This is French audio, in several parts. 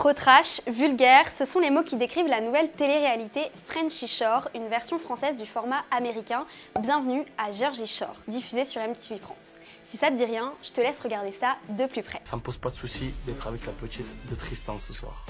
Trop trash, vulgaire, ce sont les mots qui décrivent la nouvelle télé-réalité Frenchy Shore, une version française du format américain Bienvenue à Jersey Shore, diffusée sur MTV France. Si ça te dit rien, je te laisse regarder ça de plus près. Ça me pose pas de soucis d'être avec la petite de Tristan ce soir.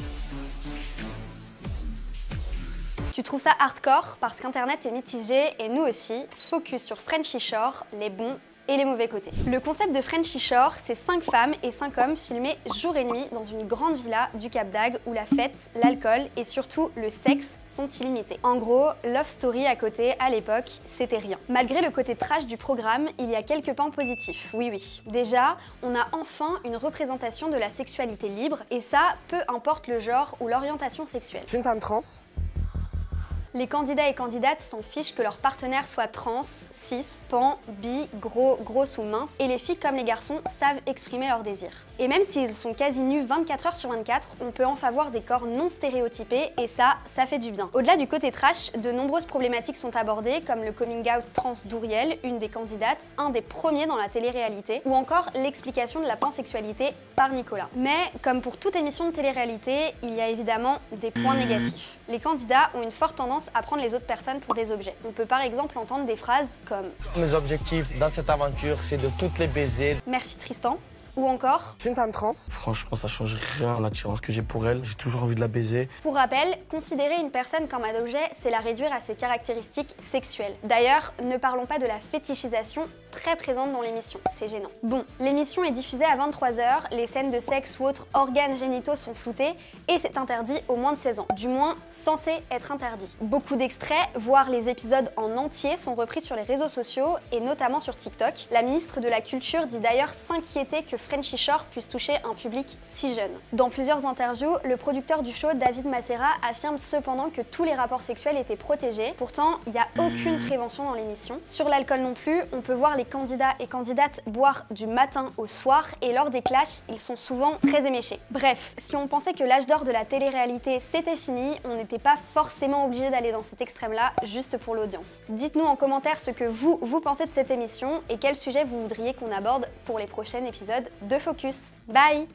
Tu trouves ça hardcore parce qu'Internet est mitigé et nous aussi, focus sur Frenchy Shore, les bons et les mauvais côtés. Le concept de Frenchy Shore, c'est 5 femmes et 5 hommes filmés jour et nuit dans une grande villa du Cap d'Agde où la fête, l'alcool et surtout le sexe sont illimités. En gros, Love Story à côté, à l'époque, c'était rien. Malgré le côté trash du programme, il y a quelques points positifs, oui. Déjà, on a enfin une représentation de la sexualité libre et ça, peu importe le genre ou l'orientation sexuelle. Je suis une femme trans. Les candidats et candidates s'en fichent que leur partenaire soit trans, cis, pan, bi, gros, grosse ou mince, et les filles comme les garçons savent exprimer leurs désirs. Et même s'ils sont quasi nus 24 heures sur 24, on peut enfin voir des corps non stéréotypés, et ça fait du bien. Au-delà du côté trash, de nombreuses problématiques sont abordées, comme le coming out trans d'Ouriel, une des candidates, un des premiers dans la télé-réalité, ou encore l'explication de la pansexualité par Nicolas. Mais, comme pour toute émission de télé-réalité, il y a évidemment des points négatifs. Les candidats ont une forte tendance à prendre les autres personnes pour des objets. On peut par exemple entendre des phrases comme « Mes objectifs dans cette aventure, c'est de toutes les baiser. Merci Tristan » ou encore Je suis une femme trans. Franchement, ça change rien à l'attirance que j'ai pour elle. J'ai toujours envie de la baiser. Pour rappel, considérer une personne comme un objet, c'est la réduire à ses caractéristiques sexuelles. D'ailleurs, ne parlons pas de la fétichisation très présente dans l'émission, c'est gênant. Bon, l'émission est diffusée à 23 h, les scènes de sexe ou autres organes génitaux sont floutées et c'est interdit aux moins de 16 ans, du moins censé être interdit. Beaucoup d'extraits, voire les épisodes en entier, sont repris sur les réseaux sociaux et notamment sur TikTok. La ministre de la Culture dit d'ailleurs s'inquiéter que Frenchy Shore puisse toucher un public si jeune. Dans plusieurs interviews, le producteur du show, David Massera, affirme cependant que tous les rapports sexuels étaient protégés. Pourtant, il n'y a aucune prévention dans l'émission. Sur l'alcool non plus, on peut voir les candidats et candidates boire du matin au soir et lors des clashs, ils sont souvent très éméchés. Bref, si on pensait que l'âge d'or de la télé-réalité c'était fini, on n'était pas forcément obligé d'aller dans cet extrême-là juste pour l'audience. Dites-nous en commentaire ce que vous pensez de cette émission et quel sujet vous voudriez qu'on aborde pour les prochains épisodes de Focus. Bye!